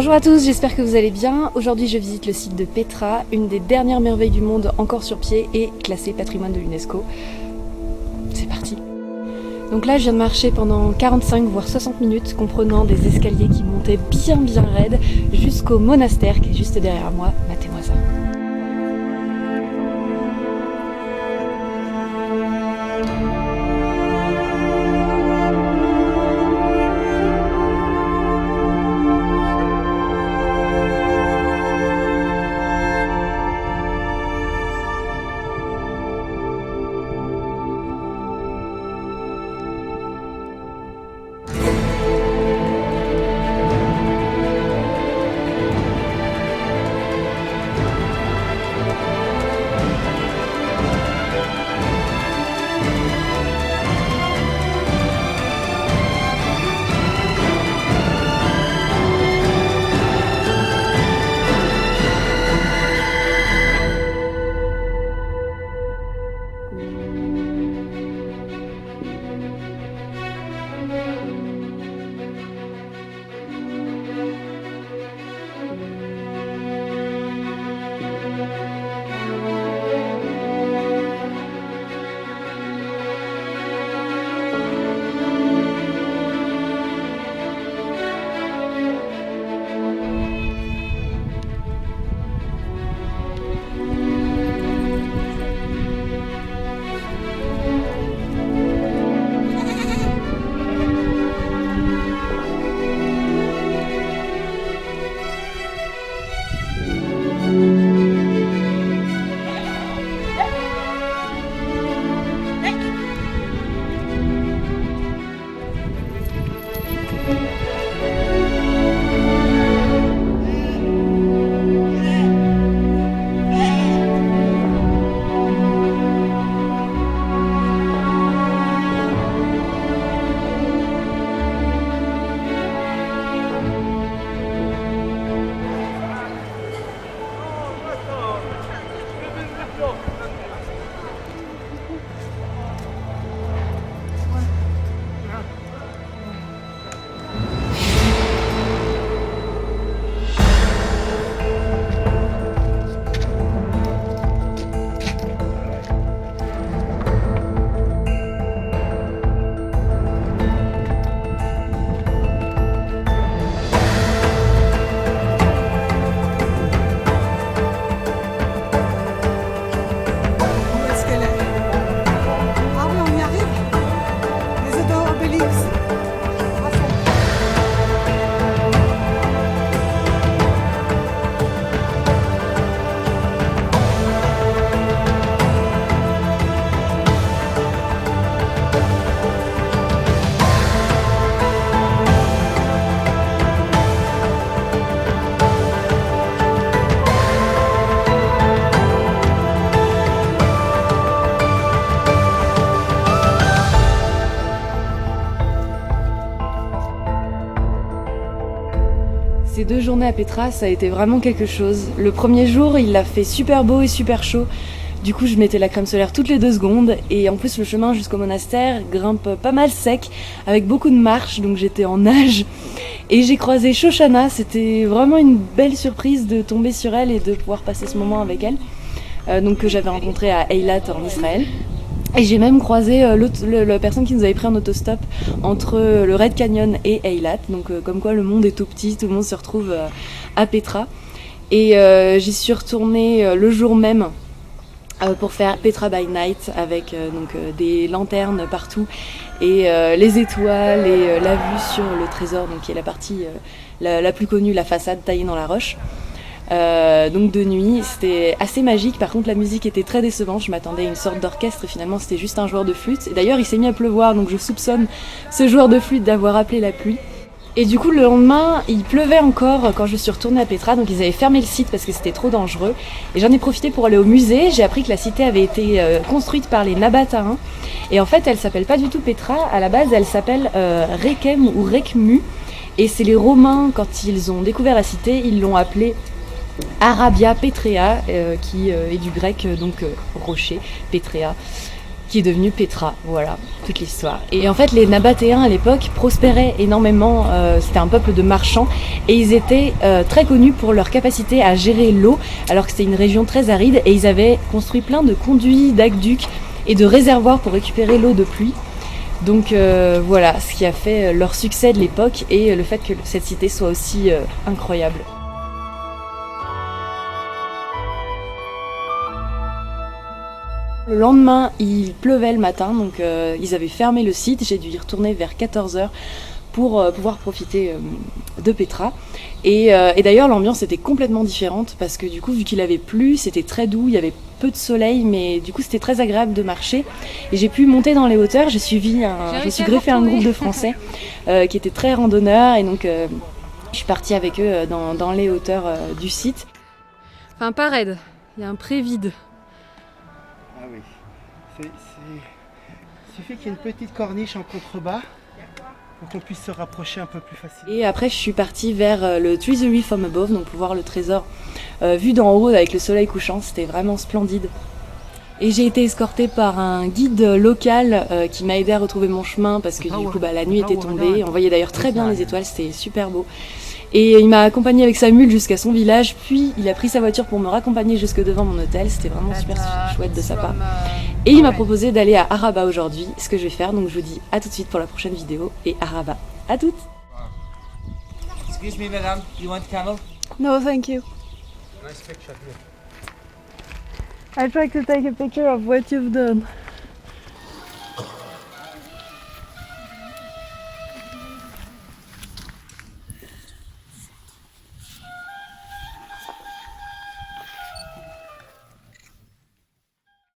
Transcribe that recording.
Bonjour à tous, j'espère que vous allez bien. Aujourd'hui je visite le site de Petra, une des dernières merveilles du monde encore sur pied et classée patrimoine de l'UNESCO. C'est parti. Donc là je viens de marcher pendant 45 voire 60 minutes, comprenant des escaliers qui montaient bien raides jusqu'au monastère qui est juste derrière moi. Matez-moi ça. Ces 2 journées à Petra, ça a été vraiment quelque chose. Le premier jour, il a fait super beau et super chaud. Du coup, je mettais la crème solaire toutes les 2 secondes. Et en plus, le chemin jusqu'au monastère grimpe pas mal sec, avec beaucoup de marches, donc j'étais en nage. Et j'ai croisé Shoshana, c'était vraiment une belle surprise de tomber sur elle et de pouvoir passer ce moment avec elle. Donc que j'avais rencontrée à Eilat en Israël. Et j'ai même croisé la personne qui nous avait pris un autostop entre le Red Canyon et Eilat. Donc comme quoi le monde est tout petit, tout le monde se retrouve à Petra. Et j'y suis retournée le jour même pour faire Petra by Night avec des lanternes partout et les étoiles et la vue sur le trésor, donc qui est la partie la plus connue, la façade taillée dans la roche. Donc de nuit, c'était assez magique. Par contre la musique était très décevante, je m'attendais à une sorte d'orchestre et finalement c'était juste un joueur de flûte. Et d'ailleurs il s'est mis à pleuvoir, donc je soupçonne ce joueur de flûte d'avoir appelé la pluie. Et du coup le lendemain il pleuvait encore quand je suis retournée à Petra, donc ils avaient fermé le site parce que c'était trop dangereux. Et j'en ai profité pour aller au musée. J'ai appris que la cité avait été construite par les Nabatéens. Et en fait elle s'appelle pas du tout Petra, à la base elle s'appelle Rekem ou Rekmu. Et c'est les Romains, quand ils ont découvert la cité, ils l'ont appelée Arabia Petrea, qui est du grec, donc rocher, Petrea, qui est devenu Petra, voilà, toute l'histoire. Et en fait, les Nabatéens à l'époque prospéraient énormément, c'était un peuple de marchands, et ils étaient très connus pour leur capacité à gérer l'eau, alors que c'était une région très aride, et ils avaient construit plein de conduits, d'aqueducs et de réservoirs pour récupérer l'eau de pluie. Donc voilà, ce qui a fait leur succès de l'époque, et le fait que cette cité soit aussi incroyable. Le lendemain, il pleuvait le matin, donc ils avaient fermé le site. J'ai dû y retourner vers 14 h pour pouvoir profiter de Petra. Et d'ailleurs, l'ambiance était complètement différente parce que du coup, vu qu'il avait plu, c'était très doux, il y avait peu de soleil, mais du coup, c'était très agréable de marcher. Et j'ai pu monter dans les hauteurs. Je me suis greffé un groupe de Français qui était très randonneurs, et donc je suis partie avec eux dans les hauteurs du site. Enfin, pas raide, il y a un pré vide. Ah oui, il suffit qu'il y ait une petite corniche en contrebas pour qu'on puisse se rapprocher un peu plus facilement. Et après je suis partie vers le Treasury from above, donc pour voir le trésor vu d'en haut avec le soleil couchant, c'était vraiment splendide. Et j'ai été escortée par un guide local qui m'a aidé à retrouver mon chemin parce que du coup la nuit était tombée, on voyait d'ailleurs très bien les étoiles, c'était super beau. Et il m'a accompagnée avec sa mule jusqu'à son village, puis il a pris sa voiture pour me raccompagner jusque devant mon hôtel, c'était vraiment super chouette de sa part. Et il m'a proposé d'aller à Araba aujourd'hui, ce que je vais faire, donc je vous dis à tout de suite pour la prochaine vidéo, et Araba, à toutes! Excuse me, madame, do you want camel? No, thank you. Nice picture here. I tried to take a picture of what you've done.